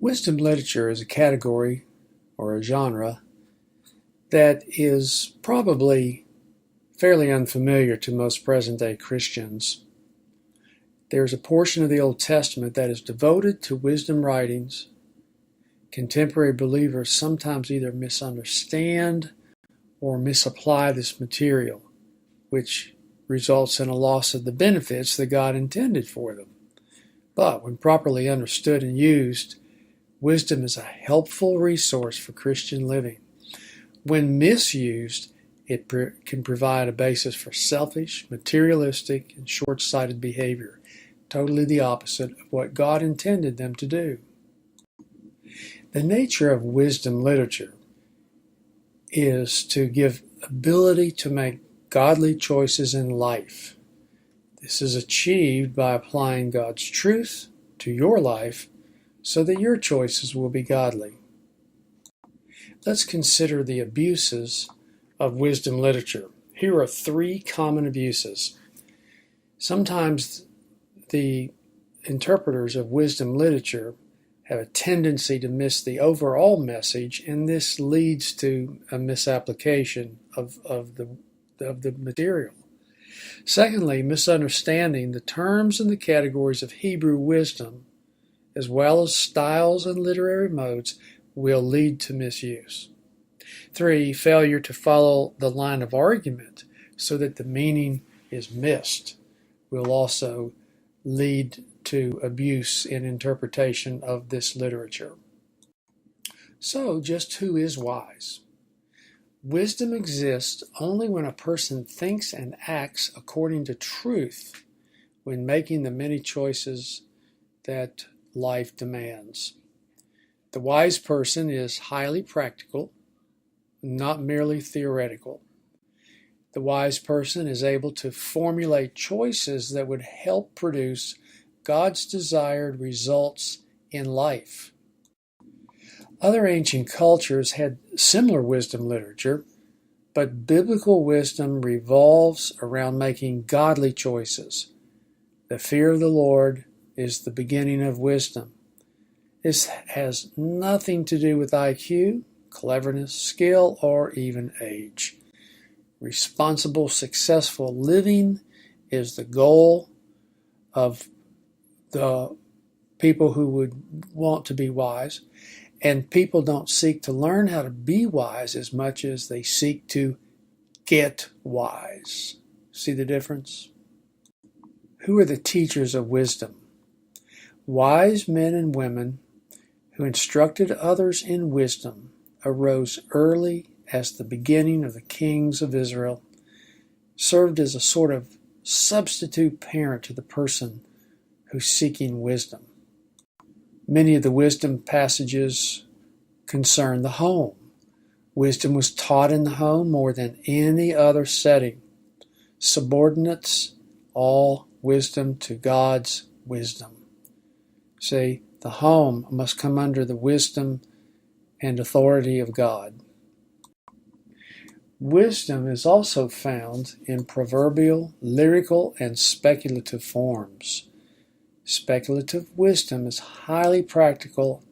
Wisdom literature is a category or a genre that is probably fairly unfamiliar to most present-day Christians. There's a portion of the Old Testament that is devoted to wisdom writings. Contemporary believers sometimes either misunderstand or misapply this material, which results in a loss of the benefits that God intended for them. But when properly understood and used, wisdom is a helpful resource for Christian living. When misused, it can provide a basis for selfish, materialistic, and short-sighted behavior, totally the opposite of what God intended them to do. The nature of wisdom literature is to give ability to make godly choices in life. This is achieved by applying God's truth to your life so that your choices will be godly. Let's consider the abuses of wisdom literature. Here are 3 common abuses. Sometimes the interpreters of wisdom literature have a tendency to miss the overall message, and this leads to a misapplication of the material. Secondly, misunderstanding the terms and the categories of Hebrew wisdom, as well as styles and literary modes, will lead to misuse. 3, failure to follow the line of argument so that the meaning is missed will also lead to abuse in interpretation of this literature. So, just who is wise? Wisdom exists only when a person thinks and acts according to truth when making the many choices that life demands. The wise person is highly practical, not merely theoretical. The wise person is able to formulate choices that would help produce God's desired results in life. Other ancient cultures had similar wisdom literature, but biblical wisdom revolves around making godly choices. The fear of the Lord is the beginning of wisdom. This has nothing to do with IQ, cleverness, skill, or even age. Responsible, successful living is the goal of the people who would want to be wise, and people don't seek to learn how to be wise as much as they seek to get wise. See the difference? Who are the teachers of wisdom? Wise men and women who instructed others in wisdom arose early as the beginning of the kings of Israel, served as a sort of substitute parent to the person who's seeking wisdom. Many of the wisdom passages concern the home. Wisdom was taught in the home more than any other setting. Subordinates all wisdom to God's wisdom. See, the home must come under the wisdom and authority of God. Wisdom is also found in proverbial, lyrical, and speculative forms. Speculative wisdom is highly practical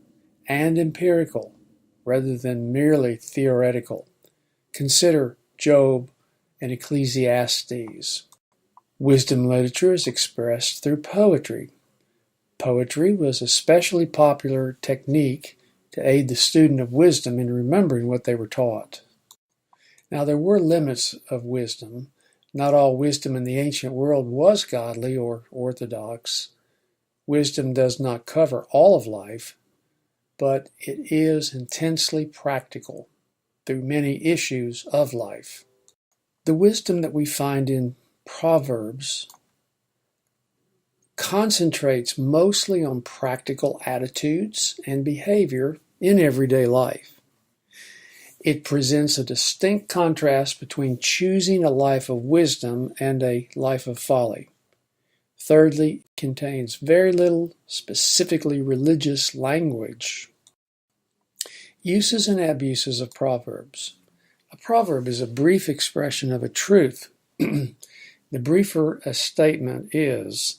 and empirical, rather than merely theoretical. Consider Job and Ecclesiastes. Wisdom literature is expressed through poetry. Poetry was a especially popular technique to aid the student of wisdom in remembering what they were taught. Now, there were limits of wisdom. Not all wisdom in the ancient world was godly or orthodox. Wisdom does not cover all of life, but it is intensely practical through many issues of life. The wisdom that we find in Proverbs concentrates mostly on practical attitudes and behavior in everyday life. It presents a distinct contrast between choosing a life of wisdom and a life of folly. Thirdly, it contains very little specifically religious language. Uses and abuses of Proverbs. A proverb is a brief expression of a truth. The briefer a statement is,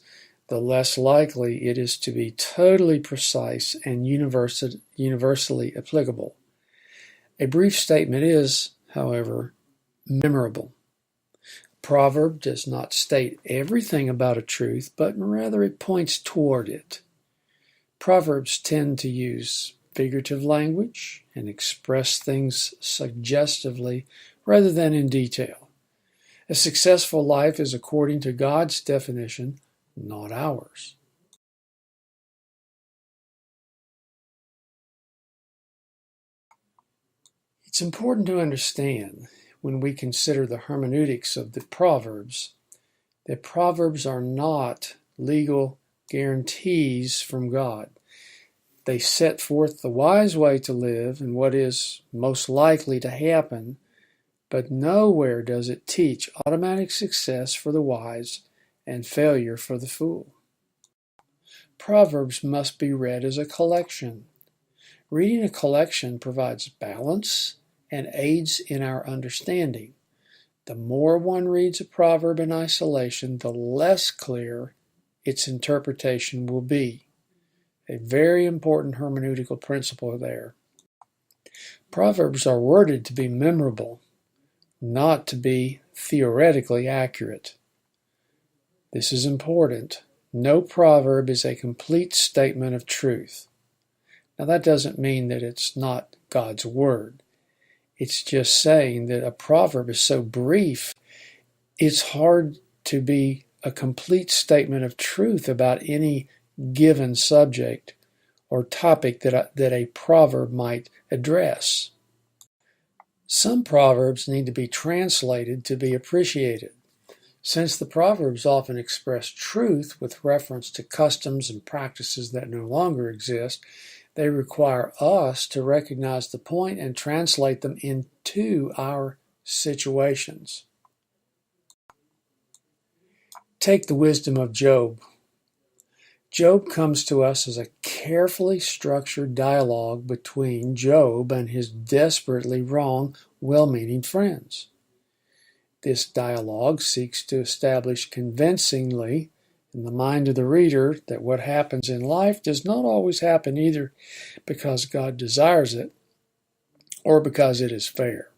the less likely it is to be totally precise and universally applicable. A brief statement is, however, memorable. A proverb does not state everything about a truth, but rather it points toward it. Proverbs tend to use figurative language and express things suggestively rather than in detail. A successful life is according to God's definition, not ours. It's important to understand, when we consider the hermeneutics of the Proverbs, that Proverbs are not legal guarantees from God. They set forth the wise way to live and what is most likely to happen, but nowhere does it teach automatic success for the wise and failure for the fool. Proverbs must be read as a collection. Reading a collection provides balance and aids in our understanding. The more one reads a proverb in isolation, the less clear its interpretation will be. A very important hermeneutical principle there. Proverbs are worded to be memorable, not to be theoretically accurate. This is important. No proverb is a complete statement of truth. Now, that doesn't mean that it's not God's word. It's just saying that a proverb is so brief, it's hard to be a complete statement of truth about any given subject or topic that a proverb might address. Some proverbs need to be translated to be appreciated. Since the proverbs often express truth with reference to customs and practices that no longer exist, they require us to recognize the point and translate them into our situations. Take the wisdom of Job. Job comes to us as a carefully structured dialogue between Job and his desperately wrong, well-meaning friends. This dialogue seeks to establish convincingly in the mind of the reader that what happens in life does not always happen either because God desires it or because it is fair.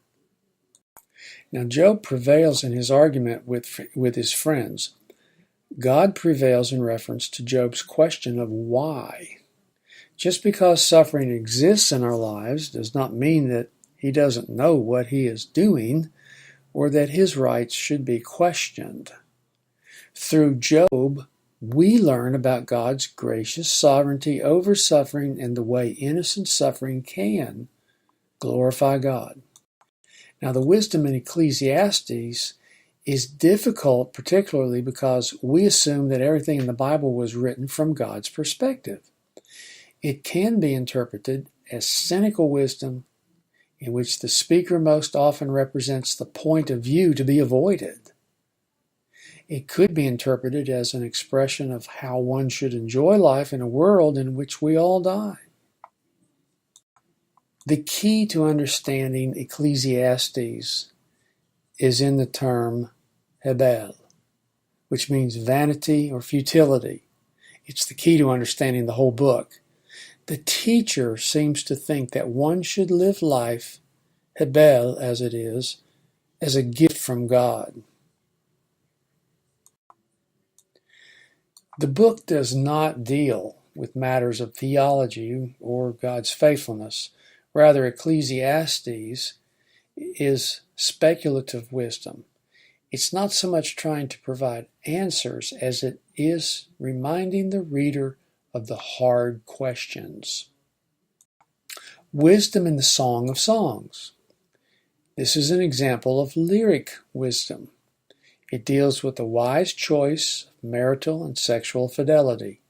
Now, Job prevails in his argument with his friends. God prevails in reference to Job's question of why. Just because suffering exists in our lives does not mean that he doesn't know what he is doing or that his rights should be questioned. Through Job, we learn about God's gracious sovereignty over suffering and the way innocent suffering can glorify God. Now, the wisdom in Ecclesiastes is difficult, particularly because we assume that everything in the Bible was written from God's perspective. It can be interpreted as cynical wisdom in which the speaker most often represents the point of view to be avoided. It could be interpreted as an expression of how one should enjoy life in a world in which we all die. The key to understanding Ecclesiastes is in the term Hebel, which means vanity or futility. It's the key to understanding the whole book. The teacher seems to think that one should live life, Hebel as it is, as a gift from God. The book does not deal with matters of theology or God's faithfulness. Rather, Ecclesiastes is speculative wisdom. It's not so much trying to provide answers as it is reminding the reader of the hard questions. Wisdom in the Song of Songs. This is an example of lyric wisdom. It deals with the wise choice of marital and sexual fidelity.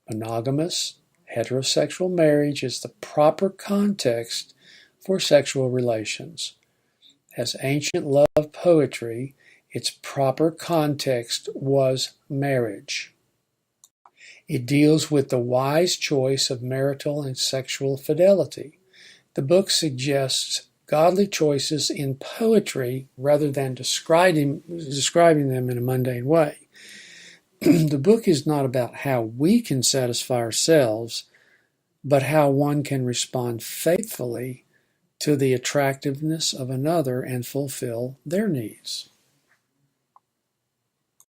Monogamous, heterosexual marriage is the proper context for sexual relations. As ancient love poetry, its proper context was marriage. It deals with the wise choice of marital and sexual fidelity. The book suggests godly choices in poetry rather than describing them in a mundane way. The book is not about how we can satisfy ourselves, but how one can respond faithfully to the attractiveness of another and fulfill their needs.